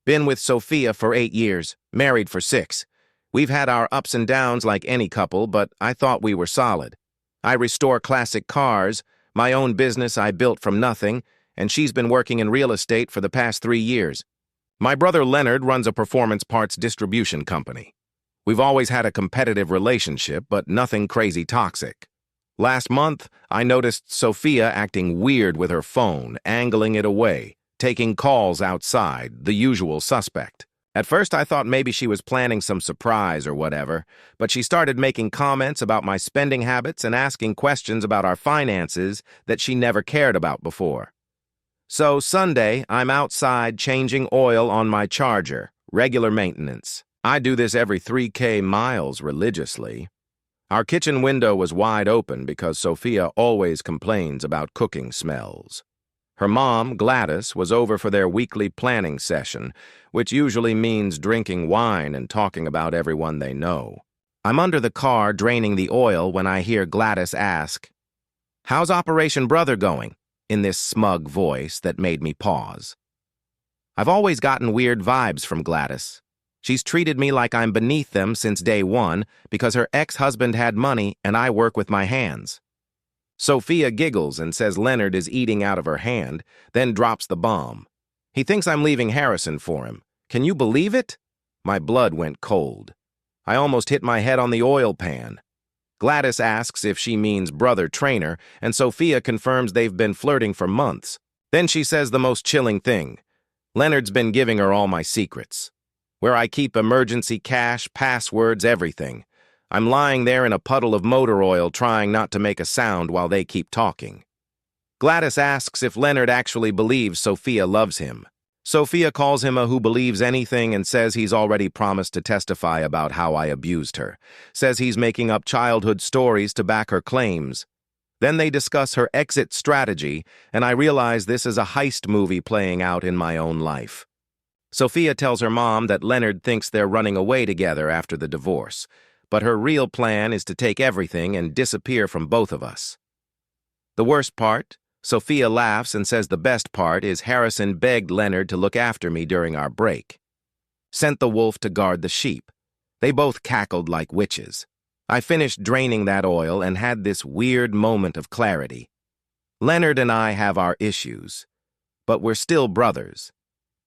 Been with Sophia for 8 years, married for 6. We've had our ups and downs like any couple, but I thought we were solid. I restore classic cars, my own business I built from nothing, and she's been working in real estate for the past 3 years. My brother Leonard runs a performance parts distribution company. We've always had a competitive relationship, but nothing crazy toxic. Last month, I noticed Sophia acting weird with her phone, angling it away, taking calls outside, the usual suspect. At first, I thought maybe she was planning some surprise or whatever, but she started making comments about my spending habits and asking questions about our finances that she never cared about before. So Sunday, I'm outside changing oil on my Charger, regular maintenance. I do this every 3K miles religiously. Our kitchen window was wide open because Sophia always complains about cooking smells. Her mom, Gladys, was over for their weekly planning session, which usually means drinking wine and talking about everyone they know. I'm under the car draining the oil when I hear Gladys ask, "How's Operation Brother going?" in this smug voice that made me pause. I've always gotten weird vibes from Gladys. She's treated me like I'm beneath them since day one because her ex-husband had money and I work with my hands. Sophia giggles and says Leonard is eating out of her hand, then drops the bomb. He thinks I'm leaving Harrison for him. Can you believe it? My blood went cold. I almost hit my head on the oil pan. Gladys asks if she means brother trainer, and Sophia confirms they've been flirting for months. Then she says the most chilling thing. Leonard's been giving her all my secrets. Where I keep emergency cash, passwords, everything. I'm lying there in a puddle of motor oil trying not to make a sound while they keep talking. Gladys asks if Leonard actually believes Sophia loves him. Sophia calls him a who believes anything and says he's already promised to testify about how I abused her. Says he's making up childhood stories to back her claims. Then they discuss her exit strategy, and I realize this is a heist movie playing out in my own life. Sophia tells her mom that Leonard thinks they're running away together after the divorce, but her real plan is to take everything and disappear from both of us. The worst part, Sophia laughs and says the best part is Harrison begged Leonard to look after me during our break. Sent the wolf to guard the sheep. They both cackled like witches. I finished draining that oil and had this weird moment of clarity. Leonard and I have our issues, but we're still brothers.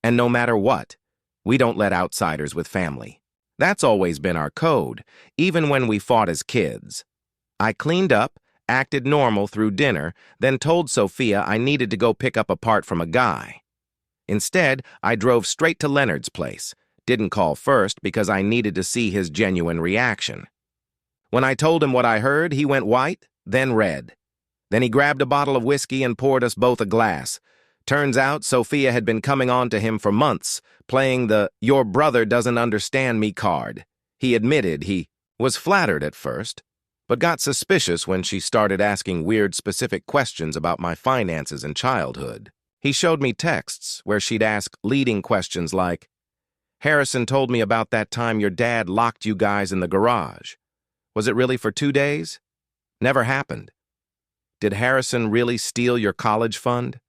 And no matter what, we don't let outsiders with family. That's always been our code, even when we fought as kids. I cleaned up, acted normal through dinner, then told Sophia I needed to go pick up a part from a guy. Instead, I drove straight to Leonard's place. Didn't call first because I needed to see his genuine reaction. When I told him what I heard, he went white, then red. Then he grabbed a bottle of whiskey and poured us both a glass. Turns out Sophia had been coming on to him for months, playing the "your brother doesn't understand me" card. He admitted he was flattered at first, but got suspicious when she started asking weird specific questions about my finances and childhood. He showed me texts where she'd ask leading questions like, "Harrison told me about that time your dad locked you guys in the garage. Was it really for 2 days? Never happened. Did Harrison really steal your college fund?"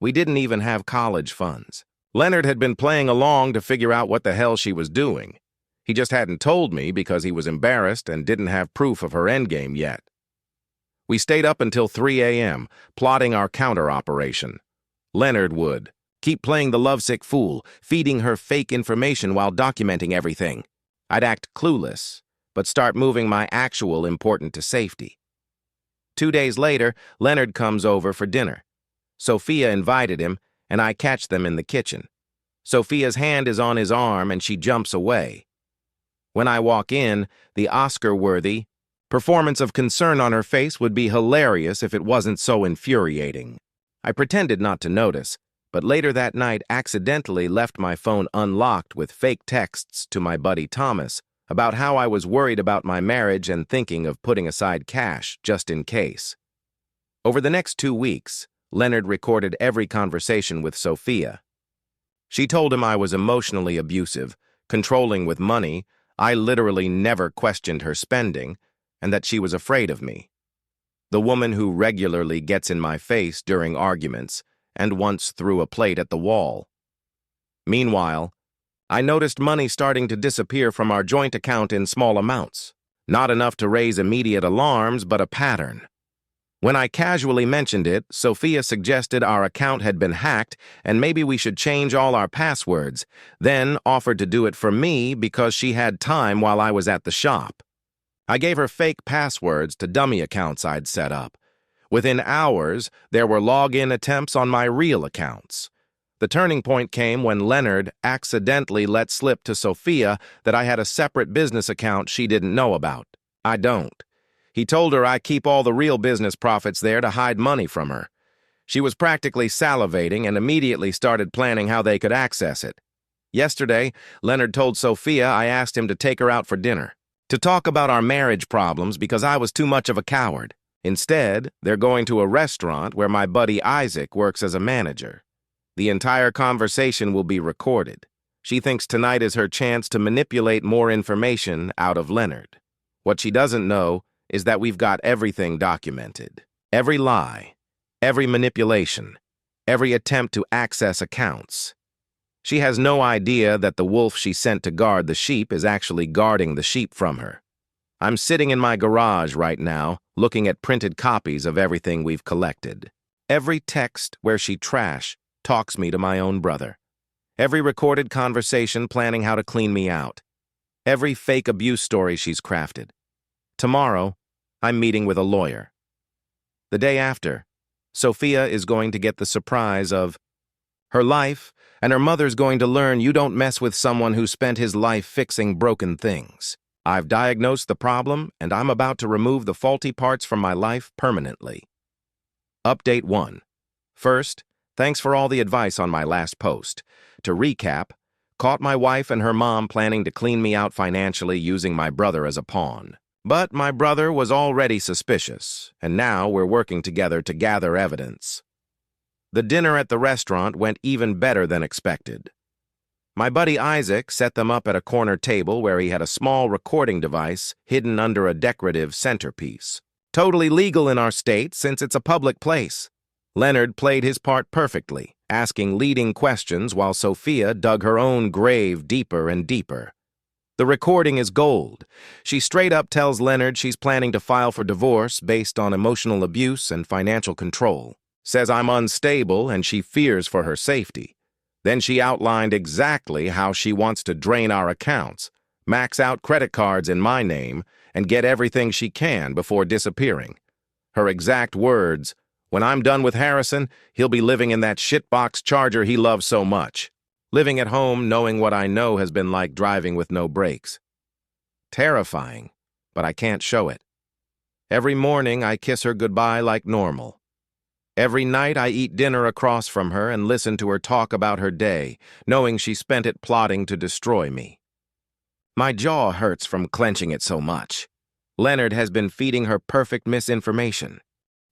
We didn't even have college funds. Leonard had been playing along to figure out what the hell she was doing. He just hadn't told me because he was embarrassed and didn't have proof of her endgame yet. We stayed up until 3 a.m., plotting our counter-operation. Leonard would keep playing the lovesick fool, feeding her fake information while documenting everything. I'd act clueless, but start moving my actual important to safety. 2 days later, Leonard comes over for dinner. Sophia invited him, and I catch them in the kitchen. Sophia's hand is on his arm, and she jumps away. When I walk in, the Oscar-worthy performance of concern on her face would be hilarious if it wasn't so infuriating. I pretended not to notice, but later that night accidentally left my phone unlocked with fake texts to my buddy Thomas about how I was worried about my marriage and thinking of putting aside cash just in case. Over the next 2 weeks, Leonard recorded every conversation with Sophia. She told him I was emotionally abusive, controlling with money, I literally never questioned her spending, and that she was afraid of me. The woman who regularly gets in my face during arguments and once threw a plate at the wall. Meanwhile, I noticed money starting to disappear from our joint account in small amounts. Not enough to raise immediate alarms, but a pattern. When I casually mentioned it, Sophia suggested our account had been hacked and maybe we should change all our passwords, then offered to do it for me because she had time while I was at the shop. I gave her fake passwords to dummy accounts I'd set up. Within hours, there were login attempts on my real accounts. The turning point came when Leonard accidentally let slip to Sophia that I had a separate business account she didn't know about. I don't. He told her I keep all the real business profits there to hide money from her. She was practically salivating and immediately started planning how they could access it. Yesterday, Leonard told Sophia I asked him to take her out for dinner, to talk about our marriage problems because I was too much of a coward. Instead, they're going to a restaurant where my buddy Isaac works as a manager. The entire conversation will be recorded. She thinks tonight is her chance to manipulate more information out of Leonard. What she doesn't know is that we've got everything documented. Every lie, every manipulation, every attempt to access accounts. She has no idea that the wolf she sent to guard the sheep is actually guarding the sheep from her. I'm sitting in my garage right now, looking at printed copies of everything we've collected. Every text where she talks me to my own brother. Every recorded conversation planning how to clean me out. Every fake abuse story she's crafted. Tomorrow, I'm meeting with a lawyer. The day after, Sophia is going to get the surprise of her life, and her mother's going to learn you don't mess with someone who spent his life fixing broken things. I've diagnosed the problem, and I'm about to remove the faulty parts from my life permanently. Update 1. First, thanks for all the advice on my last post. To recap, caught my wife and her mom planning to clean me out financially using my brother as a pawn. But my brother was already suspicious, and now we're working together to gather evidence. The dinner at the restaurant went even better than expected. My buddy Isaac set them up at a corner table where he had a small recording device hidden under a decorative centerpiece. Totally legal in our state since it's a public place. Leonard played his part perfectly, asking leading questions while Sophia dug her own grave deeper and deeper. The recording is gold. She straight up tells Leonard she's planning to file for divorce based on emotional abuse and financial control. Says I'm unstable and she fears for her safety. Then she outlined exactly how she wants to drain our accounts, max out credit cards in my name, and get everything she can before disappearing. Her exact words, "When I'm done with Harrison, he'll be living in that shitbox Charger he loves so much. Living at home knowing what I know has been like driving with no brakes." Terrifying, but I can't show it. Every morning I kiss her goodbye like normal. Every night I eat dinner across from her and listen to her talk about her day, knowing she spent it plotting to destroy me. My jaw hurts from clenching it so much. Leonard has been feeding her perfect misinformation.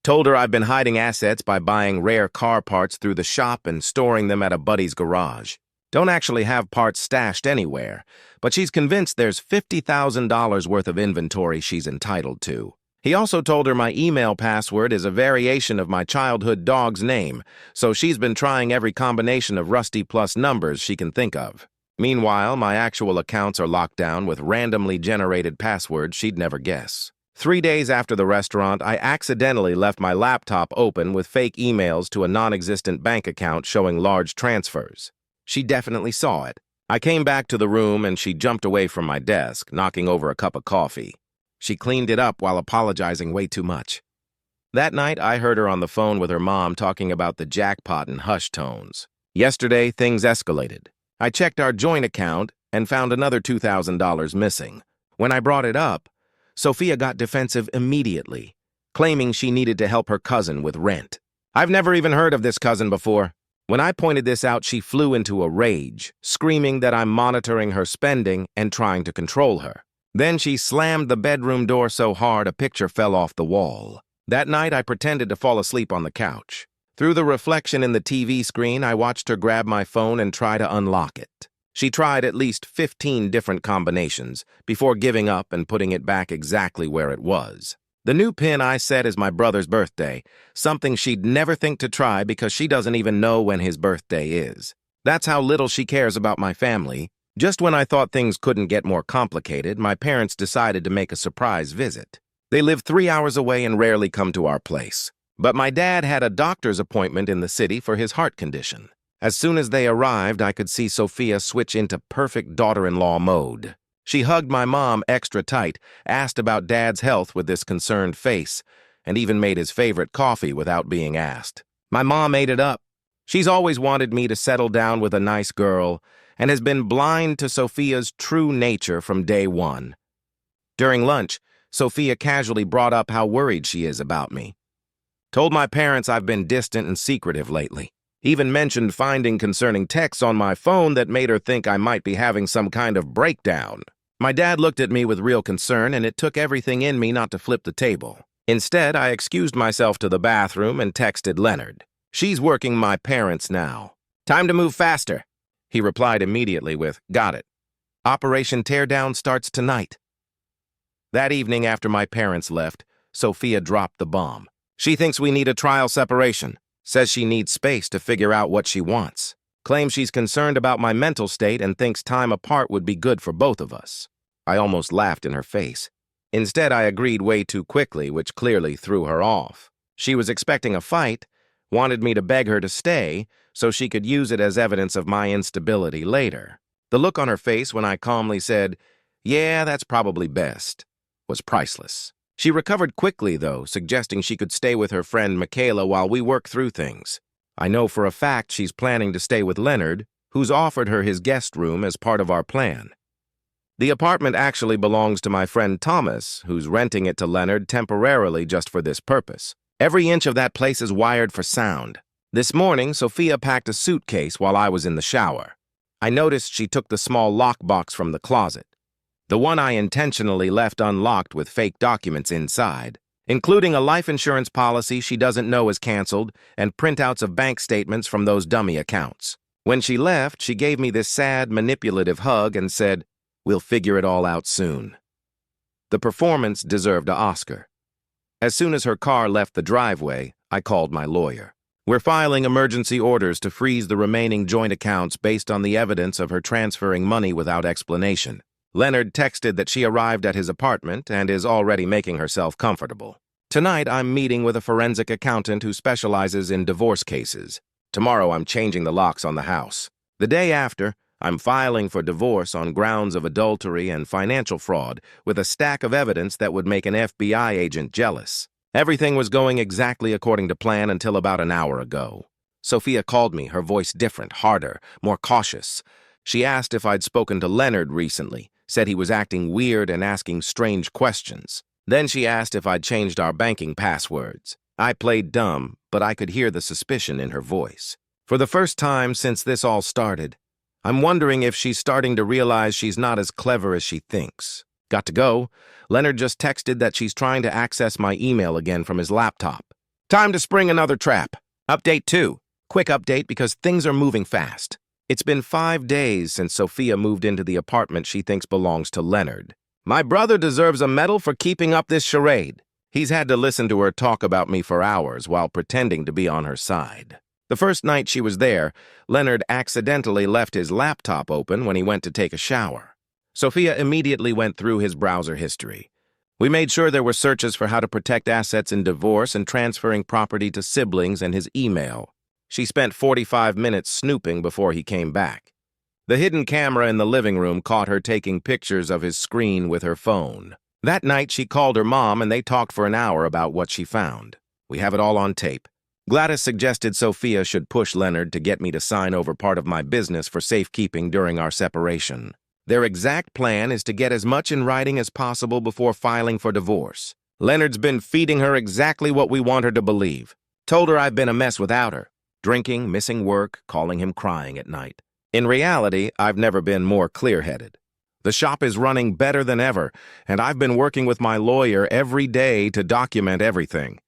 Told her I've been hiding assets by buying rare car parts through the shop and storing them at a buddy's garage. Don't actually have parts stashed anywhere, but she's convinced there's $50,000 worth of inventory she's entitled to. He also told her my email password is a variation of my childhood dog's name, so she's been trying every combination of Rusty plus numbers she can think of. Meanwhile, my actual accounts are locked down with randomly generated passwords she'd never guess. 3 days after the restaurant, I accidentally left my laptop open with fake emails to a non-existent bank account showing large transfers. She definitely saw it. I came back to the room and she jumped away from my desk, knocking over a cup of coffee. She cleaned it up while apologizing way too much. That night, I heard her on the phone with her mom talking about the jackpot in hushed tones. Yesterday, things escalated. I checked our joint account and found another $2,000 missing. When I brought it up, Sophia got defensive immediately, claiming she needed to help her cousin with rent. I've never even heard of this cousin before. When I pointed this out, she flew into a rage, screaming that I'm monitoring her spending and trying to control her. Then she slammed the bedroom door so hard a picture fell off the wall. That night, I pretended to fall asleep on the couch. Through the reflection in the TV screen, I watched her grab my phone and try to unlock it. She tried at least 15 different combinations before giving up and putting it back exactly where it was. The new pin I set is my brother's birthday, something she'd never think to try because she doesn't even know when his birthday is. That's how little she cares about my family. Just when I thought things couldn't get more complicated, my parents decided to make a surprise visit. They live 3 hours away and rarely come to our place. But my dad had a doctor's appointment in the city for his heart condition. As soon as they arrived, I could see Sophia switch into perfect daughter-in-law mode. She hugged my mom extra tight, asked about Dad's health with this concerned face, and even made his favorite coffee without being asked. My mom ate it up. She's always wanted me to settle down with a nice girl and has been blind to Sophia's true nature from day one. During lunch, Sophia casually brought up how worried she is about me. Told my parents I've been distant and secretive lately. Even mentioned finding concerning texts on my phone that made her think I might be having some kind of breakdown. My dad looked at me with real concern, and it took everything in me not to flip the table. Instead, I excused myself to the bathroom and texted Leonard. She's working my parents now. Time to move faster. He replied immediately with, got it. Operation Teardown starts tonight. That evening after my parents left, Sophia dropped the bomb. She thinks we need a trial separation. Says she needs space to figure out what she wants. Claims she's concerned about my mental state and thinks time apart would be good for both of us. I almost laughed in her face. Instead, I agreed way too quickly, which clearly threw her off. She was expecting a fight, wanted me to beg her to stay so she could use it as evidence of my instability later. The look on her face when I calmly said, yeah, that's probably best, was priceless. She recovered quickly, though, suggesting she could stay with her friend Michaela while we work through things. I know for a fact she's planning to stay with Leonard, who's offered her his guest room as part of our plan. The apartment actually belongs to my friend Thomas, who's renting it to Leonard temporarily just for this purpose. Every inch of that place is wired for sound. This morning, Sophia packed a suitcase while I was in the shower. I noticed she took the small lockbox from the closet, the one I intentionally left unlocked with fake documents inside, including a life insurance policy she doesn't know is canceled and printouts of bank statements from those dummy accounts. When she left, she gave me this sad, manipulative hug and said, we'll figure it all out soon. The performance deserved an Oscar. As soon as her car left the driveway, I called my lawyer. We're filing emergency orders to freeze the remaining joint accounts based on the evidence of her transferring money without explanation. Leonard texted that she arrived at his apartment and is already making herself comfortable. Tonight, I'm meeting with a forensic accountant who specializes in divorce cases. Tomorrow, I'm changing the locks on the house. The day after, I'm filing for divorce on grounds of adultery and financial fraud with a stack of evidence that would make an FBI agent jealous. Everything was going exactly according to plan until about an hour ago. Sophia called me, her voice different, harder, more cautious. She asked if I'd spoken to Leonard recently, said he was acting weird and asking strange questions. Then she asked if I'd changed our banking passwords. I played dumb, but I could hear the suspicion in her voice. For the first time since this all started, I'm wondering if she's starting to realize she's not as clever as she thinks. Got to go. Leonard just texted that she's trying to access my email again from his laptop. Time to spring another trap. Update 2. Quick update because things are moving fast. It's been 5 days since Sophia moved into the apartment she thinks belongs to Leonard. My brother deserves a medal for keeping up this charade. He's had to listen to her talk about me for hours while pretending to be on her side. The first night she was there, Leonard accidentally left his laptop open when he went to take a shower. Sophia immediately went through his browser history. We made sure there were searches for how to protect assets in divorce and transferring property to siblings and his email. She spent 45 minutes snooping before he came back. The hidden camera in the living room caught her taking pictures of his screen with her phone. That night, she called her mom and they talked for an hour about what she found. We have it all on tape. Gladys suggested Sophia should push Leonard to get me to sign over part of my business for safekeeping during our separation. Their exact plan is to get as much in writing as possible before filing for divorce. Leonard's been feeding her exactly what we want her to believe. Told her I've been a mess without her. Drinking, missing work, calling him crying at night. In reality, I've never been more clear-headed. The shop is running better than ever, and I've been working with my lawyer every day to document everything.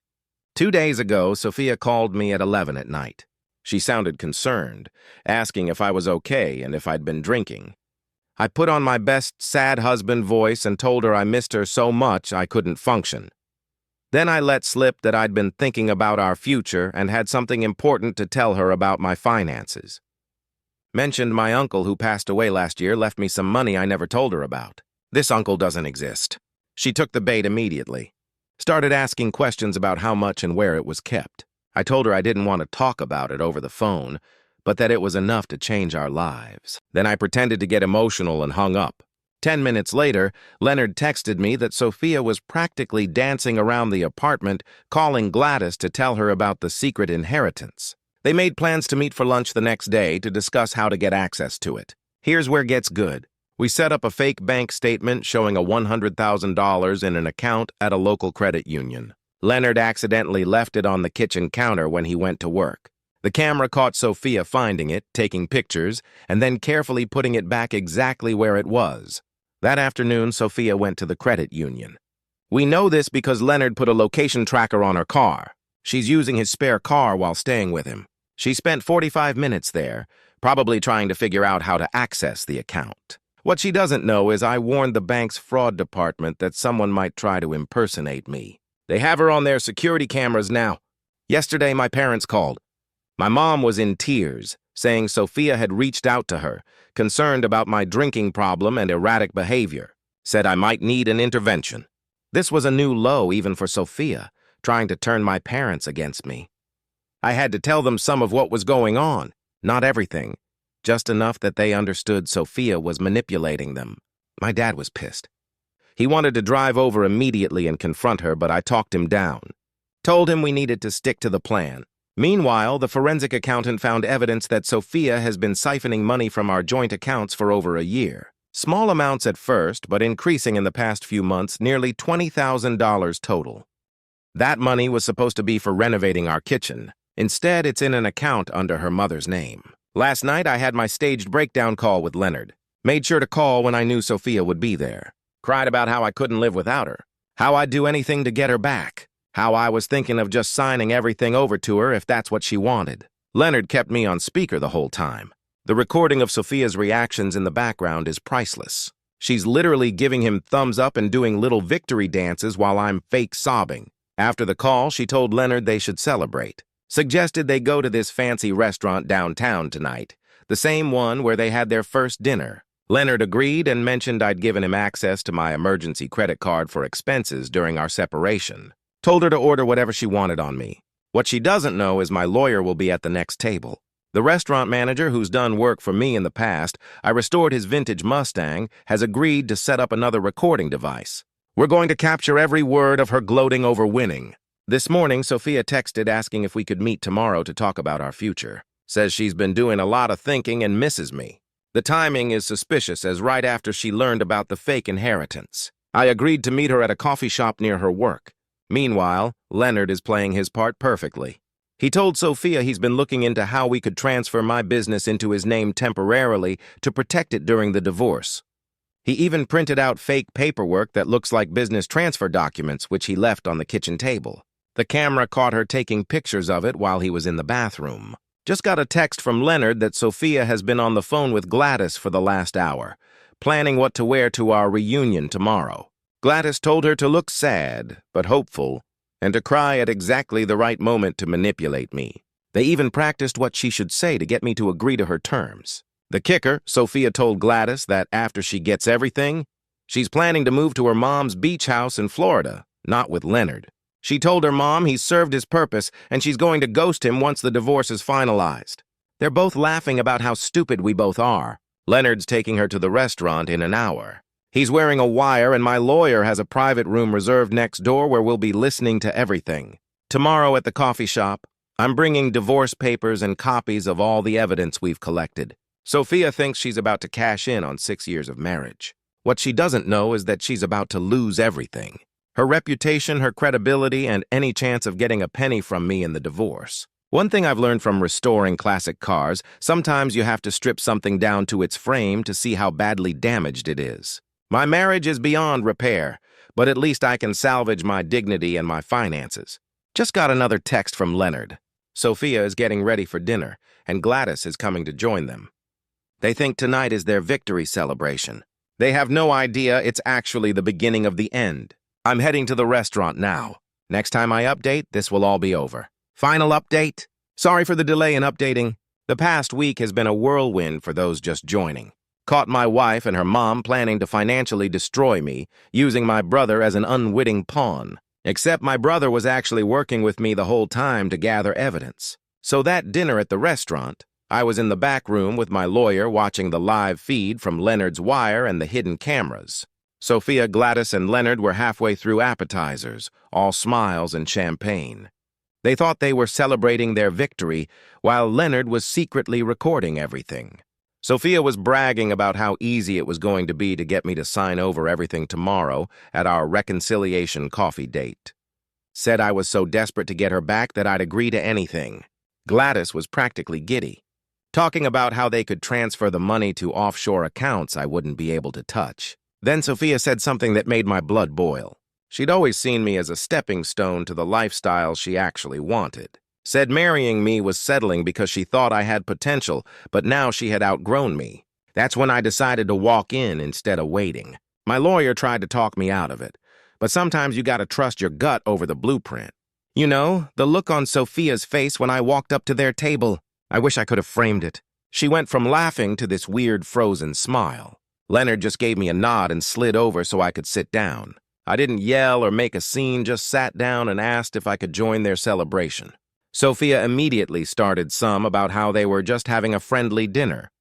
2 days ago, Sophia called me at 11 at night. She sounded concerned, asking if I was okay and if I'd been drinking. I put on my best sad husband voice and told her I missed her so much I couldn't function. Then I let slip that I'd been thinking about our future and had something important to tell her about my finances. Mentioned my uncle who passed away last year left me some money I never told her about. This uncle doesn't exist. She took the bait immediately. Started asking questions about how much and where it was kept. I told her I didn't want to talk about it over the phone, but that it was enough to change our lives. Then I pretended to get emotional and hung up. 10 minutes later, Leonard texted me that Sophia was practically dancing around the apartment, calling Gladys to tell her about the secret inheritance. They made plans to meet for lunch the next day to discuss how to get access to it. Here's where it gets good. We set up a fake bank statement showing a $100,000 in an account at a local credit union. Leonard accidentally left it on the kitchen counter when he went to work. The camera caught Sophia finding it, taking pictures, and then carefully putting it back exactly where it was. That afternoon, Sophia went to the credit union. We know this because Leonard put a location tracker on her car. She's using his spare car while staying with him. She spent 45 minutes there, probably trying to figure out how to access the account. What she doesn't know is I warned the bank's fraud department that someone might try to impersonate me. They have her on their security cameras now. Yesterday, my parents called. My mom was in tears, saying Sophia had reached out to her, concerned about my drinking problem and erratic behavior, said I might need an intervention. This was a new low even for Sophia, trying to turn my parents against me. I had to tell them some of what was going on, not everything, just enough that they understood Sophia was manipulating them. My dad was pissed. He wanted to drive over immediately and confront her, but I talked him down. Told him we needed to stick to the plan. Meanwhile, the forensic accountant found evidence that Sophia has been siphoning money from our joint accounts for over a year. Small amounts at first, but increasing in the past few months, nearly $20,000 total. That money was supposed to be for renovating our kitchen. Instead, it's in an account under her mother's name. Last night, I had my staged breakdown call with Leonard. Made sure to call when I knew Sophia would be there. Cried about how I couldn't live without her. How I'd do anything to get her back. How I was thinking of just signing everything over to her if that's what she wanted. Leonard kept me on speaker the whole time. The recording of Sophia's reactions in the background is priceless. She's literally giving him thumbs up and doing little victory dances while I'm fake sobbing. After the call, she told Leonard they should celebrate. Suggested they go to this fancy restaurant downtown tonight, the same one where they had their first dinner. Leonard agreed and mentioned I'd given him access to my emergency credit card for expenses during our separation. Told her to order whatever she wanted on me. What she doesn't know is my lawyer will be at the next table. The restaurant manager, who's done work for me in the past, I restored his vintage Mustang, has agreed to set up another recording device. We're going to capture every word of her gloating over winning. This morning, Sophia texted asking if we could meet tomorrow to talk about our future. Says she's been doing a lot of thinking and misses me. The timing is suspicious, as right after she learned about the fake inheritance. I agreed to meet her at a coffee shop near her work. Meanwhile, Leonard is playing his part perfectly. He told Sophia he's been looking into how we could transfer my business into his name temporarily to protect it during the divorce. He even printed out fake paperwork that looks like business transfer documents, which he left on the kitchen table. The camera caught her taking pictures of it while he was in the bathroom. Just got a text from Leonard that Sophia has been on the phone with Gladys for the last hour, planning what to wear to our reunion tomorrow. Gladys told her to look sad, but hopeful, and to cry at exactly the right moment to manipulate me. They even practiced what she should say to get me to agree to her terms. The kicker, Sophia told Gladys that after she gets everything, she's planning to move to her mom's beach house in Florida, not with Leonard. She told her mom he's served his purpose and she's going to ghost him once the divorce is finalized. They're both laughing about how stupid we both are. Leonard's taking her to the restaurant in an hour. He's wearing a wire and my lawyer has a private room reserved next door where we'll be listening to everything. Tomorrow at the coffee shop, I'm bringing divorce papers and copies of all the evidence we've collected. Sophia thinks she's about to cash in on 6 years of marriage. What she doesn't know is that she's about to lose everything. Her reputation, her credibility, and any chance of getting a penny from me in the divorce. One thing I've learned from restoring classic cars, sometimes you have to strip something down to its frame to see how badly damaged it is. My marriage is beyond repair, but at least I can salvage my dignity and my finances. Just got another text from Leonard. Sophia is getting ready for dinner, and Gladys is coming to join them. They think tonight is their victory celebration. They have no idea it's actually the beginning of the end. I'm heading to the restaurant now. Next time I update, this will all be over. Final update. Sorry for the delay in updating. The past week has been a whirlwind for those just joining. Caught my wife and her mom planning to financially destroy me, using my brother as an unwitting pawn. Except my brother was actually working with me the whole time to gather evidence. So that dinner at the restaurant, I was in the back room with my lawyer watching the live feed from Leonard's wire and the hidden cameras. Sophia, Gladys, and Leonard were halfway through appetizers, all smiles and champagne. They thought they were celebrating their victory, while Leonard was secretly recording everything. Sophia was bragging about how easy it was going to be to get me to sign over everything tomorrow at our reconciliation coffee date. Said I was so desperate to get her back that I'd agree to anything. Gladys was practically giddy, talking about how they could transfer the money to offshore accounts I wouldn't be able to touch. Then Sophia said something that made my blood boil. She'd always seen me as a stepping stone to the lifestyle she actually wanted. Said marrying me was settling because she thought I had potential, but now she had outgrown me. That's when I decided to walk in instead of waiting. My lawyer tried to talk me out of it, but sometimes you gotta trust your gut over the blueprint. You know, the look on Sophia's face when I walked up to their table. I wish I could have framed it. She went from laughing to this weird frozen smile. Leonard just gave me a nod and slid over so I could sit down. I didn't yell or make a scene, just sat down and asked if I could join their celebration. Sophia immediately started some about how they were just having a friendly dinner.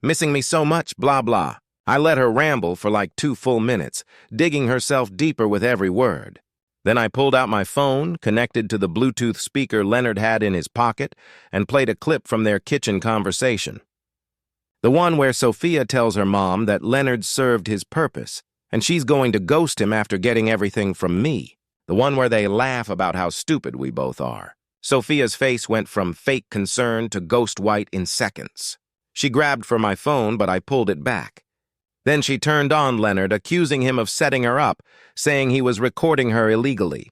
Missing me so much, blah, blah. I let her ramble for like 2 full minutes, digging herself deeper with every word. Then I pulled out my phone, connected to the Bluetooth speaker Leonard had in his pocket, and played a clip from their kitchen conversation. The one where Sophia tells her mom that Leonard served his purpose, and she's going to ghost him after getting everything from me. The one where they laugh about how stupid we both are. Sophia's face went from fake concern to ghost white in seconds. She grabbed for my phone, but I pulled it back. Then she turned on Leonard, accusing him of setting her up, saying he was recording her illegally.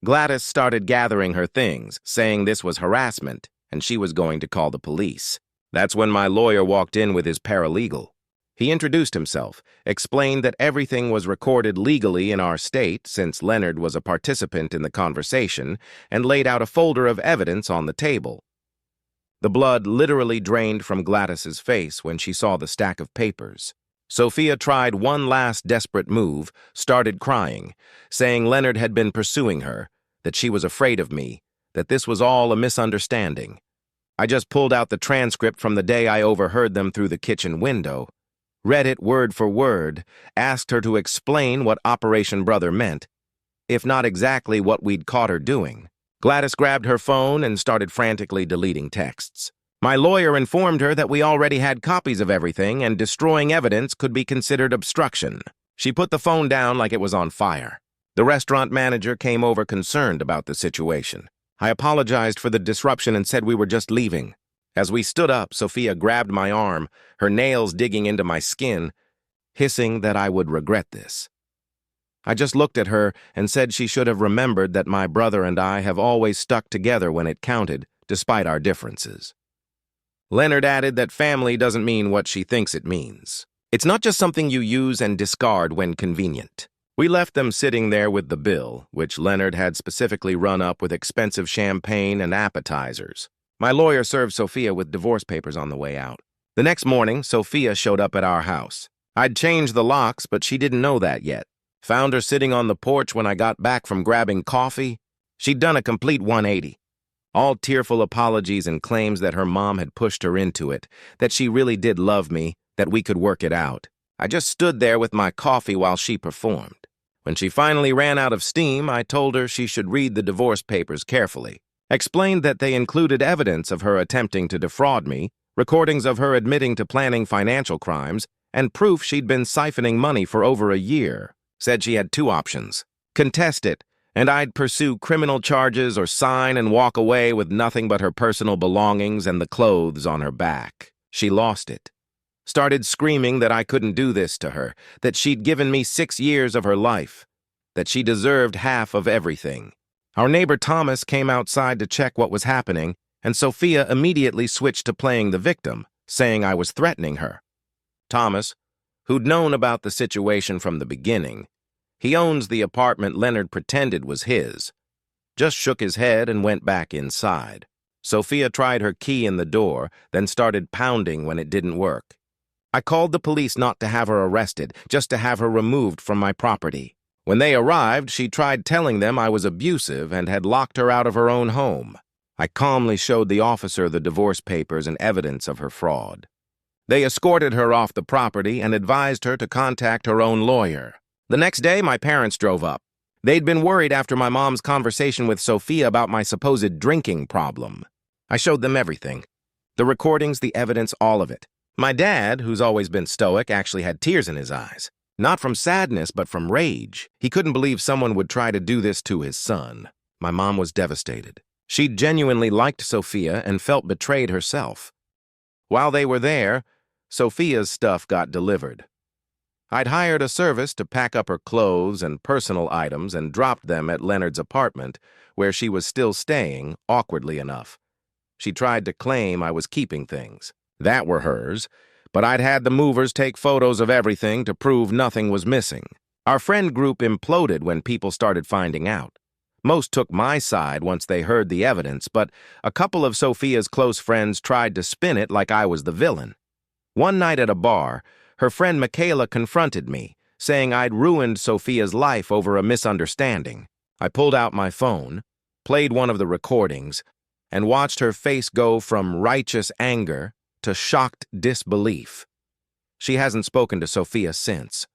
Gladys started gathering her things, saying this was harassment, and she was going to call the police. That's when my lawyer walked in with his paralegal. He introduced himself, explained that everything was recorded legally in our state since Leonard was a participant in the conversation, and laid out a folder of evidence on the table. The blood literally drained from Gladys's face when she saw the stack of papers. Sophia tried one last desperate move, started crying, saying Leonard had been pursuing her, that she was afraid of me, that this was all a misunderstanding. I just pulled out the transcript from the day I overheard them through the kitchen window, read it word for word, asked her to explain what Operation Brother meant, if not exactly what we'd caught her doing. Gladys grabbed her phone and started frantically deleting texts. My lawyer informed her that we already had copies of everything and destroying evidence could be considered obstruction. She put the phone down like it was on fire. The restaurant manager came over concerned about the situation. I apologized for the disruption and said we were just leaving. As we stood up, Sophia grabbed my arm, her nails digging into my skin, hissing that I would regret this. I just looked at her and said she should have remembered that my brother and I have always stuck together when it counted, despite our differences. Leonard added that family doesn't mean what she thinks it means. It's not just something you use and discard when convenient. We left them sitting there with the bill, which Leonard had specifically run up with expensive champagne and appetizers. My lawyer served Sophia with divorce papers on the way out. The next morning, Sophia showed up at our house. I'd changed the locks, but she didn't know that yet. Found her sitting on the porch when I got back from grabbing coffee. She'd done a complete 180. All tearful apologies and claims that her mom had pushed her into it, that she really did love me, that we could work it out. I just stood there with my coffee while she performed. When she finally ran out of steam, I told her she should read the divorce papers carefully. Explained that they included evidence of her attempting to defraud me, recordings of her admitting to planning financial crimes, and proof she'd been siphoning money for over a year. Said she had 2 options. Contest it, and I'd pursue criminal charges or sign and walk away with nothing but her personal belongings and the clothes on her back. She lost it. Started screaming that I couldn't do this to her, that she'd given me 6 years of her life, that she deserved half of everything. Our neighbor Thomas came outside to check what was happening, and Sophia immediately switched to playing the victim, saying I was threatening her. Thomas, who'd known about the situation from the beginning, he owns the apartment Leonard pretended was his, just shook his head and went back inside. Sophia tried her key in the door, then started pounding when it didn't work. I called the police not to have her arrested, just to have her removed from my property. When they arrived, she tried telling them I was abusive and had locked her out of her own home. I calmly showed the officer the divorce papers and evidence of her fraud. They escorted her off the property and advised her to contact her own lawyer. The next day, my parents drove up. They'd been worried after my mom's conversation with Sophia about my supposed drinking problem. I showed them everything. The recordings, the evidence, all of it. My dad, who's always been stoic, actually had tears in his eyes. Not from sadness, but from rage. He couldn't believe someone would try to do this to his son. My mom was devastated. She genuinely liked Sophia and felt betrayed herself. While they were there, Sophia's stuff got delivered. I'd hired a service to pack up her clothes and personal items and dropped them at Leonard's apartment, where she was still staying, awkwardly enough. She tried to claim I was keeping things. That were hers, but I'd had the movers take photos of everything to prove nothing was missing. Our friend group imploded when people started finding out. Most took my side once they heard the evidence, but a couple of Sophia's close friends tried to spin it like I was the villain. One night at a bar, her friend Michaela confronted me, saying I'd ruined Sophia's life over a misunderstanding. I pulled out my phone, played one of the recordings, and watched her face go from righteous anger to shocked disbelief. She hasn't spoken to Sophia since.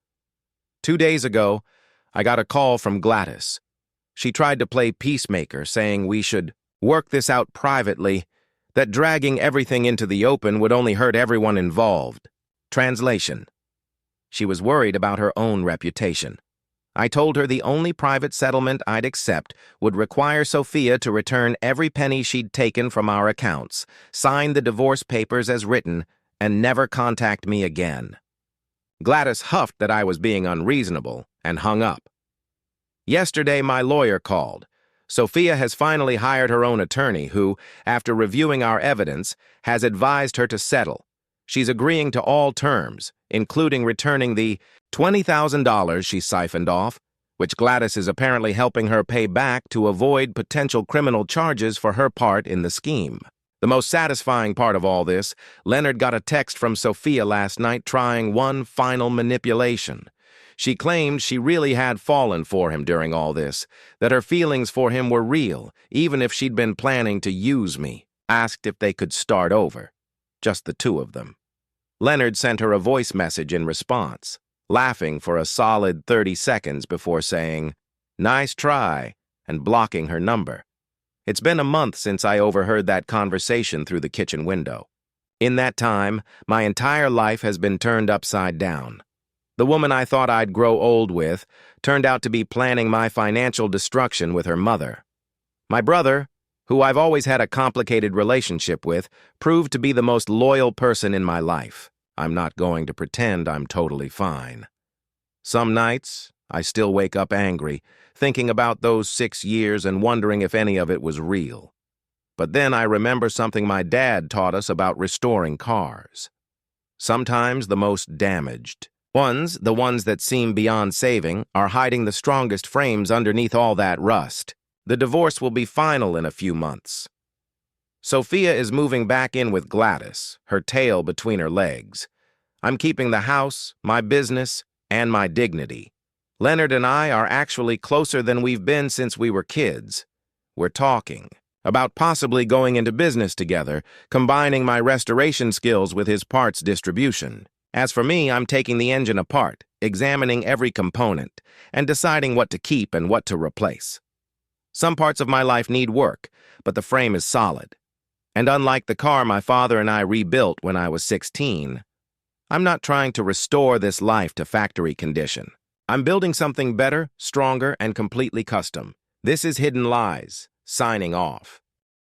2 days ago, I got a call from Gladys. She tried to play peacemaker, saying we should work this out privately, that dragging everything into the open would only hurt everyone involved. Translation: she was worried about her own reputation. I told her the only private settlement I'd accept would require Sophia to return every penny she'd taken from our accounts, sign the divorce papers as written, and never contact me again. Gladys huffed that I was being unreasonable and hung up. Yesterday, my lawyer called. Sophia has finally hired her own attorney who, after reviewing our evidence, has advised her to settle. She's agreeing to all terms, including returning the $20,000 she siphoned off, which Gladys is apparently helping her pay back to avoid potential criminal charges for her part in the scheme. The most satisfying part of all this, Leonard got a text from Sophia last night trying one final manipulation. She claimed she really had fallen for him during all this, that her feelings for him were real, even if she'd been planning to use me, asked if they could start over. Just the two of them. Leonard sent her a voice message in response, laughing for a solid 30 seconds before saying, "Nice try," and blocking her number. It's been a month since I overheard that conversation through the kitchen window. In that time, my entire life has been turned upside down. The woman I thought I'd grow old with turned out to be planning my financial destruction with her mother. My brother, who I've always had a complicated relationship with, proved to be the most loyal person in my life. I'm not going to pretend I'm totally fine. Some nights, I still wake up angry, thinking about those 6 years and wondering if any of it was real. But then I remember something my dad taught us about restoring cars. Sometimes the most damaged ones, the ones that seem beyond saving, are hiding the strongest frames underneath all that rust. The divorce will be final in a few months. Sophia is moving back in with Gladys, her tail between her legs. I'm keeping the house, my business, and my dignity. Leonard and I are actually closer than we've been since we were kids. We're talking about possibly going into business together, combining my restoration skills with his parts distribution. As for me, I'm taking the engine apart, examining every component, and deciding what to keep and what to replace. Some parts of my life need work, but the frame is solid. And unlike the car my father and I rebuilt when I was 16, I'm not trying to restore this life to factory condition. I'm building something better, stronger, and completely custom. This is Hidden Lies, signing off.